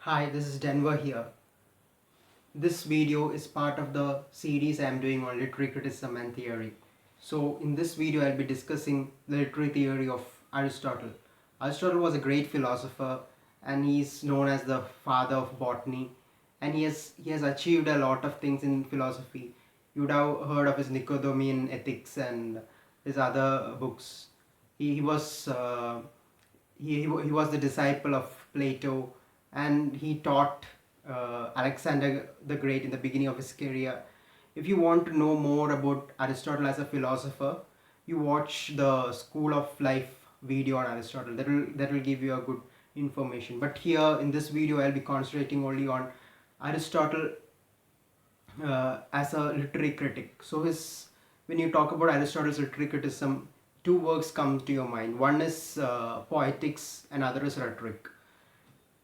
Hi, this is Denver here. This video is part of the series I am doing on literary criticism and theory. So in this video I'll be discussing the literary theory of Aristotle. Aristotle was a great philosopher and he's known as the father of botany, and he has achieved a lot of things in philosophy. You would have heard of his Nicomachean Ethics and his other books. He was he was the disciple of Plato, and he taught Alexander the Great in the beginning of his career. If you want to know more about Aristotle as a philosopher, you watch the School of Life video on Aristotle. That will give you a good information. But here in this video, I'll be concentrating only on Aristotle as a literary critic. So when you talk about Aristotle's literary criticism, two works come to your mind. One is Poetics and other is Rhetoric.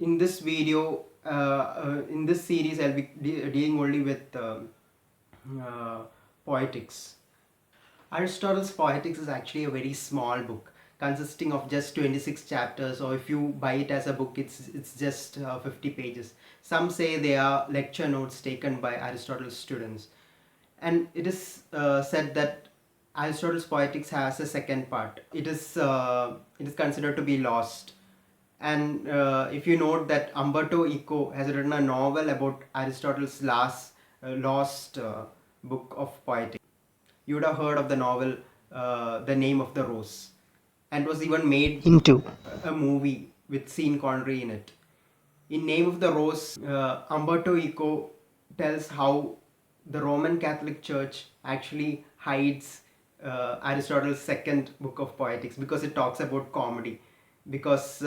In this video, in this series, I'll be dealing only with Poetics. Aristotle's Poetics is actually a very small book consisting of just 26 chapters, or if you buy it as a book, it's just 50 pages. Some say they are lecture notes taken by Aristotle's students, and it is said that Aristotle's Poetics has a second part. It is considered to be lost. And if you note that Umberto Eco has written a novel about Aristotle's lost book of poetics. You would have heard of the novel The Name of the Rose, and was even made into a movie with Sean Connery in it. In Name of the Rose, Umberto Eco tells how the Roman Catholic Church actually hides Aristotle's second book of poetics because it talks about comedy, because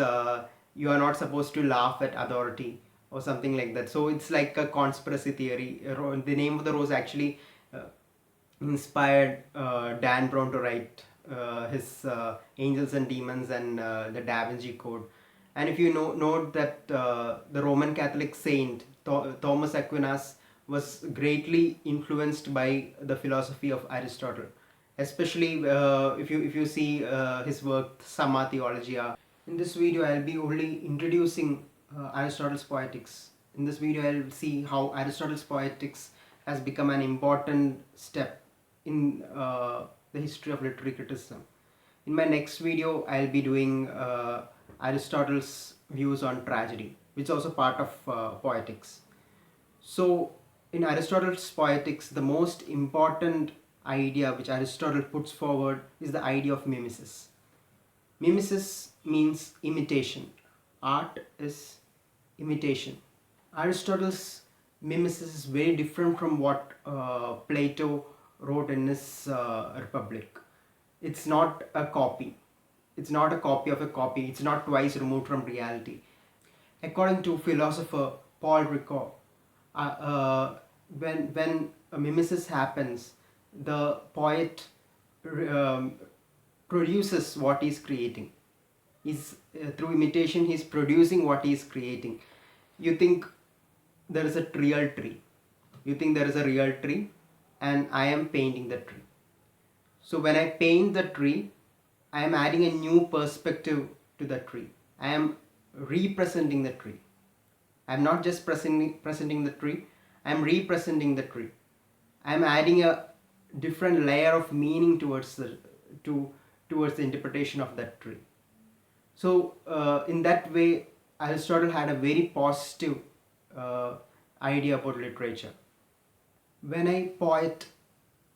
you are not supposed to laugh at authority or something like that. So it's like a conspiracy theory. The Name of the Rose actually inspired Dan Brown to write his Angels and Demons and the Da Vinci Code. And if you note that the Roman Catholic saint Thomas Aquinas was greatly influenced by the philosophy of Aristotle, especially if you see his work Summa Theologia. In this video I'll be only introducing Aristotle's Poetics. In this video I'll see how Aristotle's Poetics has become an important step in the history of literary criticism. In my next video I'll be doing Aristotle's views on tragedy, which is also part of poetics. So in Aristotle's Poetics, the most important idea which Aristotle puts forward is the idea of mimesis. Mimesis means imitation. Art is imitation. Aristotle's mimesis is very different from what Plato wrote in his Republic. It's not a copy. It's not a copy of a copy. It's not twice removed from reality. According to philosopher Paul Ricoeur, when a mimesis happens, the poet produces what he's creating. Through imitation, he's producing what he's creating. You think there is a real tree. You think there is a real tree, and I am painting the tree. So when I paint the tree, I am adding a new perspective to the tree. I am representing the tree. I am not just presenting the tree, I am representing the tree. I am adding a different layer of meaning towards the interpretation of that tree. So in that way, Aristotle had a very positive idea about literature. When a poet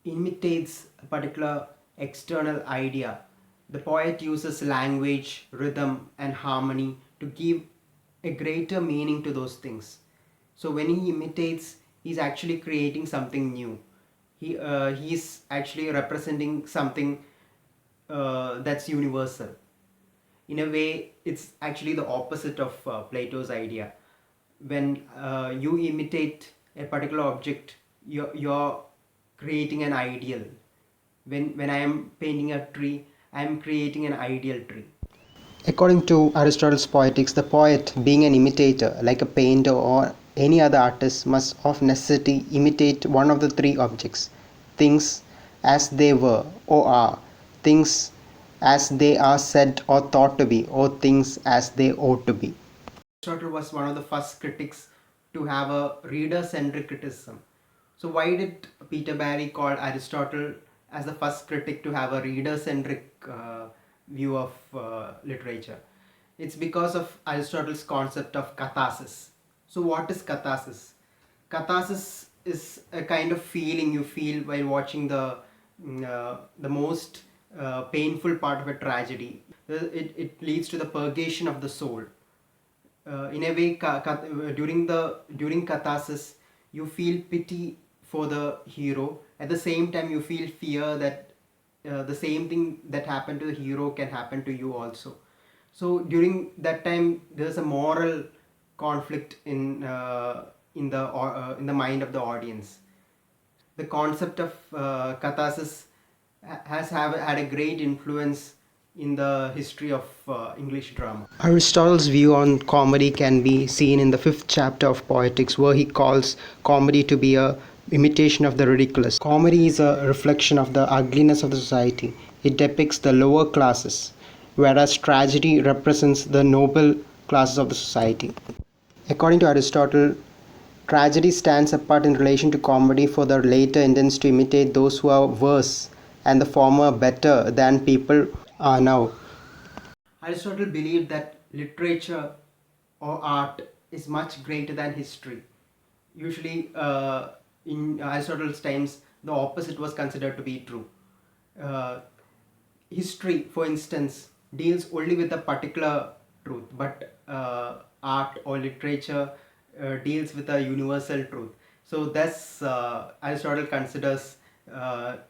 imitates a particular external idea, the poet uses language, rhythm and harmony to give a greater meaning to those things. So when he imitates, he's actually creating something new. He's actually representing something that's universal. In a way, it's actually the opposite of Plato's idea. When you imitate a particular object, you're creating an ideal. When I am painting a tree, I am creating an ideal tree. According to Aristotle's Poetics, the poet, being an imitator, like a painter or any other artist, must of necessity imitate one of the three objects: things as they were or are, things as they are said or thought to be, or things as they ought to be. Aristotle was one of the first critics to have a reader-centric criticism. So why did Peter Barry call Aristotle as the first critic to have a reader-centric view of literature? It's because of Aristotle's concept of catharsis. So what is catharsis? Catharsis is a kind of feeling you feel while watching the most painful part of a tragedy. It leads to the purgation of the soul. In a way, during catharsis, you feel pity for the hero. At the same time, you feel fear that the same thing that happened to the hero can happen to you also. So during that time, there's a moral conflict in the mind of the audience. The concept of catharsis had a great influence in the history of English drama. Aristotle's view on comedy can be seen in the fifth chapter of Poetics, where he calls comedy to be a imitation of the ridiculous. Comedy is a reflection of the ugliness of the society. It depicts the lower classes, whereas tragedy represents the noble classes of the society. According to Aristotle, tragedy stands apart in relation to comedy, for the latter intends to imitate those who are worse and the former better than people are now. Aristotle believed that literature or art is much greater than history. Usually, in Aristotle's times, the opposite was considered to be true. Uh, History, for instance, deals only with a particular truth, but art or literature deals with a universal truth. So thus Aristotle considers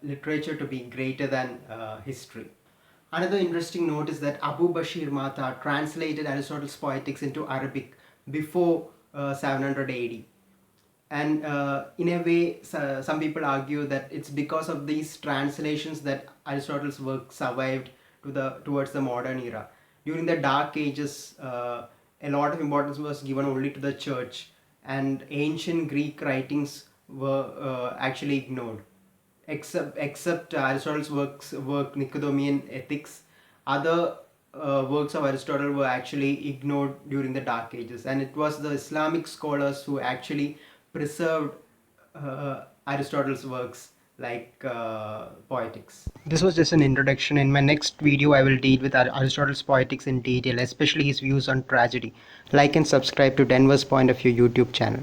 literature to be greater than history. Another interesting note is that Abu Bashir Mata translated Aristotle's Poetics into Arabic before 700 AD. And in a way, some people argue that it's because of these translations that Aristotle's work survived towards the modern era. During the Dark Ages, a lot of importance was given only to the church, and ancient Greek writings were actually ignored. Except Aristotle's work Nicomachean Ethics, other works of Aristotle were actually ignored during the Dark Ages, and it was the Islamic scholars who actually preserved Aristotle's works like Poetics. This was just an introduction. In my next video, I will deal with Aristotle's Poetics in detail, especially his views on tragedy. Like and subscribe to Denver's Point of View YouTube channel.